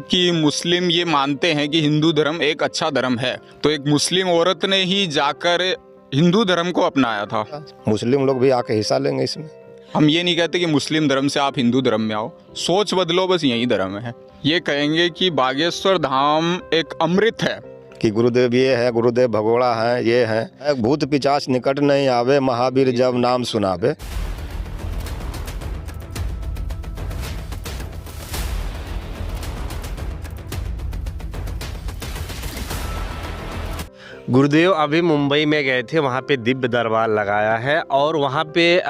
कि मुस्लिम ये मानते हैं कि हिंदू धर्म एक अच्छा धर्म है, तो एक मुस्लिम औरत ने ही जाकर हिंदू धर्म को अपनाया था। मुस्लिम लोग भी आके हिस्सा लेंगे इसमें। हम ये नहीं कहते कि मुस्लिम धर्म से आप हिंदू धर्म में आओ, सोच बदलो, बस यही धर्म है। ये कहेंगे कि बागेश्वर धाम एक अमृत है, कि गुरुदेव ये है, गुरुदेव भगोड़ा है, ये है, भूत पिचाच निकट नहीं आवे, महावीर जब नाम सुनावे। गुरुदेव अभी मुंबई में गए थे, वहाँ पे दिव्य दरबार लगाया है और वहाँ पे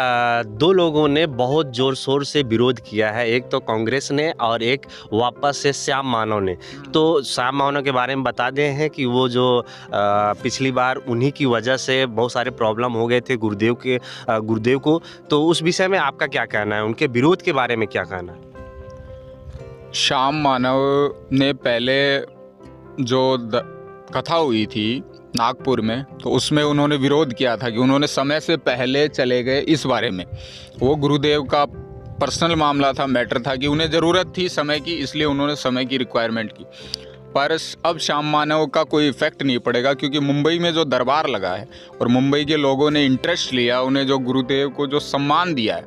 दो लोगों ने बहुत ज़ोर शोर से विरोध किया है। एक तो कांग्रेस ने और एक वापस से श्याम मानव ने। तो श्याम मानव के बारे में बता दें हैं कि वो जो पिछली बार उन्हीं की वजह से बहुत सारे प्रॉब्लम हो गए थे गुरुदेव को। तो उस विषय में आपका क्या कहना है, उनके विरोध के बारे में क्या कहना है? श्याम मानव ने पहले जो कथा हुई थी नागपुर में, तो उसमें उन्होंने विरोध किया था कि उन्होंने समय से पहले चले गए। इस बारे में वो गुरुदेव का पर्सनल मामला था, मैटर था कि उन्हें ज़रूरत थी समय की, इसलिए उन्होंने समय की रिक्वायरमेंट की। पर अब श्याम मानव का कोई इफेक्ट नहीं पड़ेगा, क्योंकि मुंबई में जो दरबार लगा है और मुंबई के लोगों ने इंटरेस्ट लिया, उन्हें जो गुरुदेव को जो सम्मान दिया है,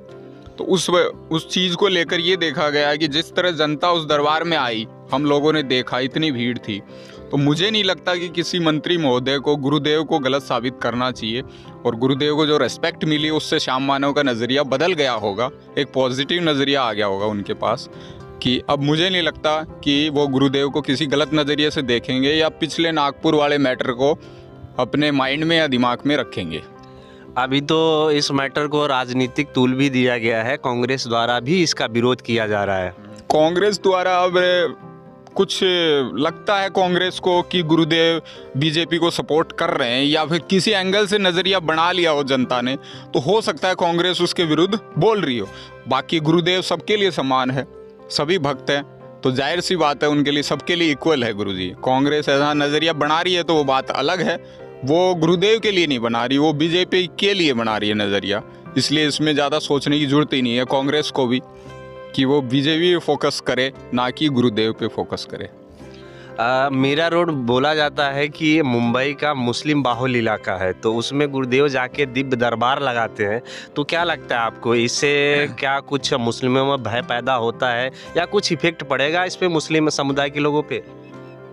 तो उस चीज़ को लेकर ये देखा गया कि जिस तरह जनता उस दरबार में आई, हम लोगों ने देखा इतनी भीड़ थी। तो मुझे नहीं लगता कि किसी मंत्री महोदय को गुरुदेव को गलत साबित करना चाहिए, और गुरुदेव को जो रेस्पेक्ट मिली उससे श्याम मानव का नज़रिया बदल गया होगा, एक पॉजिटिव नज़रिया आ गया होगा उनके पास, कि अब मुझे नहीं लगता कि वो गुरुदेव को किसी गलत नज़रिए से देखेंगे या पिछले नागपुर वाले मैटर को अपने माइंड में या दिमाग में रखेंगे। अभी तो इस मैटर को राजनीतिक तूल भी दिया गया है, कांग्रेस द्वारा भी इसका विरोध किया जा रहा है। कांग्रेस द्वारा अब कुछ लगता है कांग्रेस को कि गुरुदेव बीजेपी को सपोर्ट कर रहे हैं, या फिर किसी एंगल से नज़रिया बना लिया हो जनता ने, तो हो सकता है कांग्रेस उसके विरुद्ध बोल रही हो। बाकी गुरुदेव सबके लिए समान है, सभी भक्त हैं, तो जाहिर सी बात है उनके लिए सबके लिए इक्वल है गुरुजी। कांग्रेस ऐसा नज़रिया बना रही है तो वो बात अलग है, वो गुरुदेव के लिए नहीं बना रही, वो बीजेपी के लिए बना रही है नज़रिया। इसलिए इसमें ज़्यादा सोचने की जरूरत ही नहीं है कांग्रेस को भी, कि वो बीजेपी पे फोकस करे ना कि गुरुदेव पे फोकस करे। मीरा रोड बोला जाता है कि मुंबई का मुस्लिम बाहुल इलाका है, तो उसमें गुरुदेव जाके दिव्य दरबार लगाते हैं। तो क्या लगता है आपको, इससे क्या कुछ मुस्लिमों में भय पैदा होता है या कुछ इफेक्ट पड़ेगा इस पे मुस्लिम समुदाय के लोगों पे?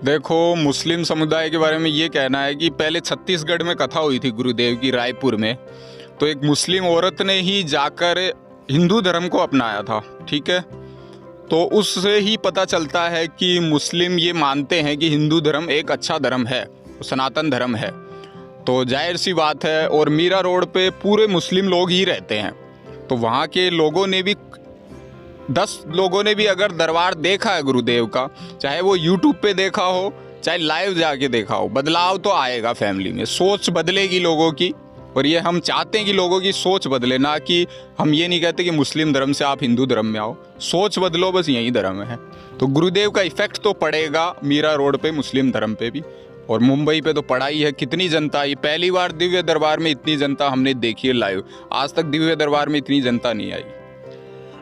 देखो, मुस्लिम समुदाय के बारे में ये कहना है कि पहले छत्तीसगढ़ में कथा हुई थी गुरुदेव की रायपुर में, तो एक मुस्लिम औरत ने ही जाकर हिंदू धर्म को अपनाया था, ठीक है। तो उससे ही पता चलता है कि मुस्लिम ये मानते हैं कि हिंदू धर्म एक अच्छा धर्म है, सनातन धर्म है। तो जाहिर सी बात है, और मीरा रोड पे पूरे मुस्लिम लोग ही रहते हैं, तो वहाँ के लोगों ने भी 10 लोगों ने भी अगर दरबार देखा है गुरुदेव का, चाहे वो यूट्यूब पे देखा हो चाहे लाइव जाके देखा हो, बदलाव तो आएगा फैमिली में, सोच बदलेगी लोगों की। और ये हम चाहते हैं कि लोगों की सोच बदले, ना कि हम ये नहीं कहते कि मुस्लिम धर्म से आप हिंदू धर्म में आओ, सोच बदलो, बस यही धर्म है। तो गुरुदेव का इफेक्ट तो पड़ेगा मीरा रोड पे, मुस्लिम धर्म पे भी, और मुंबई पे तो पड़ा ही है। कितनी जनता आई, पहली बार दिव्य दरबार में इतनी जनता हमने देखी है लाइव, आज तक दिव्य दरबार में इतनी जनता नहीं आई।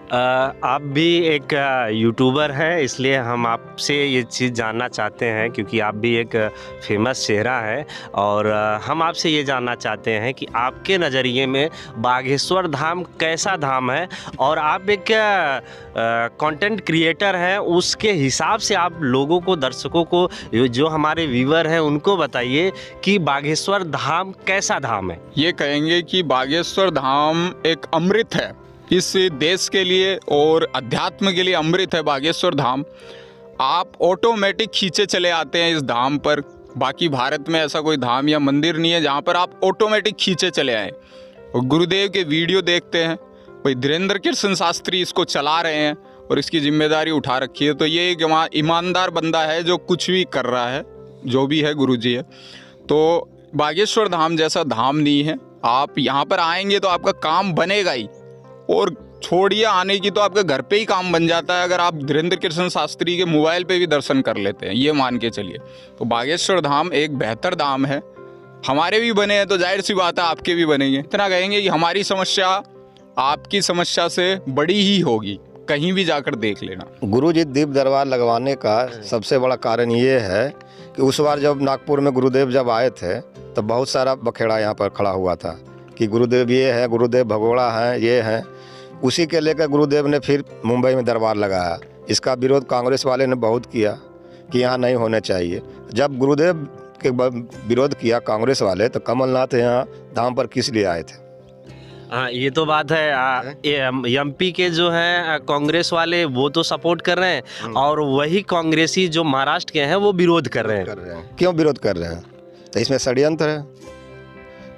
आप भी एक यूट्यूबर हैं, इसलिए हम आपसे ये चीज़ जानना चाहते हैं, क्योंकि आप भी एक फेमस चेहरा हैं, और हम आपसे ये जानना चाहते हैं कि आपके नज़रिए में बागेश्वर धाम कैसा धाम है, और आप एक कंटेंट क्रिएटर हैं, उसके हिसाब से आप लोगों को, दर्शकों को, जो हमारे व्यूअर हैं उनको बताइए कि बागेश्वर धाम कैसा धाम है। ये कहेंगे कि बागेश्वर धाम एक अमृत है, इस देश के लिए और अध्यात्म के लिए अमृत है बागेश्वर धाम। आप ऑटोमेटिक खींचे चले आते हैं इस धाम पर। बाकी भारत में ऐसा कोई धाम या मंदिर नहीं है जहाँ पर आप ऑटोमेटिक खींचे चले आए। और गुरुदेव के वीडियो देखते हैं, भाई धीरेन्द्र कृष्ण शास्त्री इसको चला रहे हैं और इसकी जिम्मेदारी उठा रखी है, तो ये एक ईमानदार बंदा है जो कुछ भी कर रहा है, जो भी है गुरुजी है। तो बागेश्वर धाम जैसा धाम नहीं है। आप यहाँ पर आएंगे तो आपका काम बनेगा ही, और छोड़िए आने की, तो आपके घर पे ही काम बन जाता है अगर आप धीरेन्द्र कृष्ण शास्त्री के मोबाइल पे भी दर्शन कर लेते हैं, ये मान के चलिए। तो बागेश्वर धाम एक बेहतर धाम है, हमारे भी बने हैं तो जाहिर सी बात है आपके भी बनेंगे। इतना कहेंगे कि हमारी समस्या आपकी समस्या से बड़ी ही होगी, कहीं भी जाकर देख लेना। गुरु जी दीप दरबार लगवाने का सबसे बड़ा कारण ये है कि उस बार जब नागपुर में गुरुदेव जब आए थे तो बहुत सारा बखेड़ा यहाँ पर खड़ा हुआ था कि गुरुदेव ये है, गुरुदेव भगोड़ा हैं, ये हैं। उसी के लेकर गुरुदेव ने फिर मुंबई में दरबार लगाया। इसका विरोध कांग्रेस वाले ने बहुत किया कि यहाँ नहीं होने चाहिए। जब गुरुदेव के विरोध किया कांग्रेस वाले तो कमलनाथ यहाँ धाम पर किस लिए आए थे? हाँ, ये तो बात है। एमपी के जो हैं कांग्रेस वाले वो तो सपोर्ट कर रहे हैं और वही कांग्रेसी जो महाराष्ट्र के हैं वो विरोध कर रहे हैं। क्यों विरोध कर रहे हैं? तो इसमें षड्यंत्र है।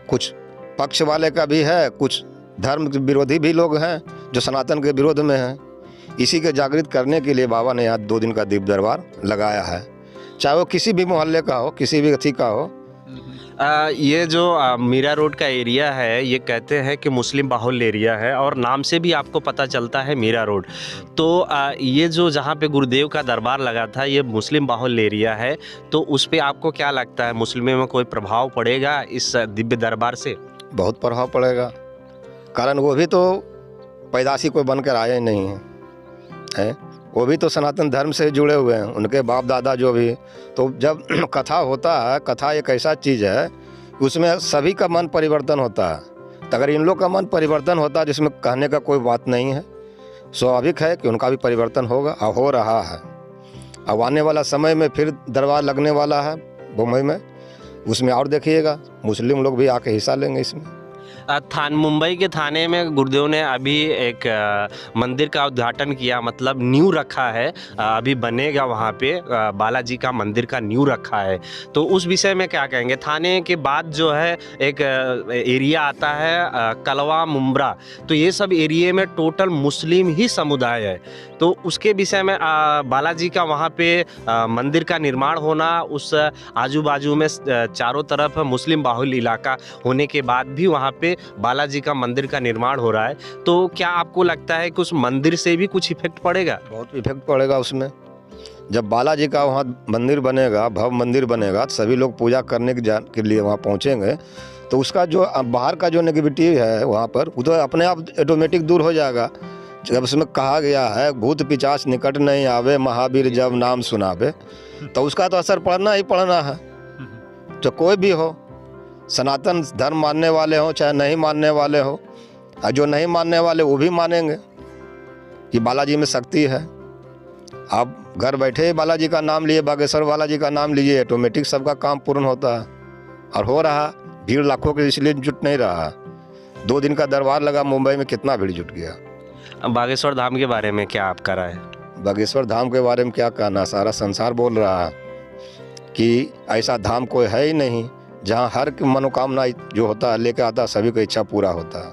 कुछ पक्ष वाले का भी है, कुछ धर्म विरोधी भी लोग हैं जो सनातन के विरोध में हैं। इसी के जागृत करने के लिए बाबा ने यहाँ 2 दिन का दीप दरबार लगाया है, चाहे वो किसी भी मोहल्ले का हो, किसी भी अथी का हो। ये जो मीरा रोड का एरिया है ये कहते हैं कि मुस्लिम बाहुल्य एरिया है और नाम से भी आपको पता चलता है मीरा रोड। तो ये जो जहाँ पे गुरुदेव का दरबार लगा था ये मुस्लिम बाहुल्य एरिया है, तो उस पे आपको क्या लगता है, मुस्लिमों में कोई प्रभाव पड़ेगा इस दिव्य दरबार से? बहुत प्रभाव पड़ेगा, कारण वो भी तो पैदाशी कोई बनकर आए नहीं हैं, वो भी तो सनातन धर्म से जुड़े हुए हैं, उनके बाप दादा जो भी। तो जब कथा होता है, कथा एक ऐसा चीज़ है कि उसमें सभी का मन परिवर्तन होता है। तो अगर इन लोग का मन परिवर्तन होता है जिसमें कहने का कोई बात नहीं है, स्वाभाविक है कि उनका भी परिवर्तन होगा और हो रहा है। अब आने वाला समय में फिर दरबार लगने वाला है मुंबई में, उसमें और देखिएगा मुस्लिम लोग भी आके हिस्सा लेंगे इसमें। मुंबई के थाने में गुरुदेव ने अभी एक मंदिर का उद्घाटन किया, मतलब न्यू रखा है, अभी बनेगा वहाँ पे बालाजी का मंदिर का न्यू रखा है। तो उस विषय में क्या कहेंगे? थाने के बाद जो है एक एरिया आता है कलवा मुंब्रा, तो ये सब एरिया में टोटल मुस्लिम ही समुदाय है। तो उसके विषय में बालाजी का वहाँ पे मंदिर का निर्माण होना, उस आजू बाजू में चारों तरफ मुस्लिम बाहुल्य इलाका होने के बाद भी वहाँ पे बालाजी का मंदिर का निर्माण हो रहा है, तो क्या आपको लगता है कि उस मंदिर से भी कुछ इफेक्ट पड़ेगा? बहुत इफेक्ट पड़ेगा उसमें। जब बालाजी का वहाँ मंदिर बनेगा, भव्य मंदिर बनेगा, तो सभी लोग पूजा करने के लिए वहाँ पहुँचेंगे, तो उसका जो बाहर का जो नेगेटिविटी है वहाँ पर वो तो अपने आप ऑटोमेटिक दूर हो जाएगा। जब उसमें कहा गया है भूत पिचास निकट नहीं आवे, महावीर जब नाम सुनावे, तो उसका तो असर पड़ना ही पड़ना है। तो कोई भी हो, सनातन धर्म मानने वाले हो चाहे नहीं मानने वाले हो, और जो नहीं मानने वाले वो भी मानेंगे कि बालाजी में शक्ति है। आप घर बैठे बालाजी का नाम लिए, बागेश्वर बालाजी का नाम लीजिए, ऑटोमेटिक सबका काम पूर्ण होता है और हो रहा। भीड़ लाखों के इसलिए जुट नहीं रहा। 2 दिन का दरबार लगा, मुंबई में कितना भीड़ जुट गया। बागेश्वर धाम के बारे में क्या आपका राय है? बागेश्वर धाम के बारे में क्या कहना, सारा संसार बोल रहा है कि ऐसा धाम कोई है ही नहीं जहाँ हर मनोकामना जो होता है लेकर आता, सभी का इच्छा पूरा होता है।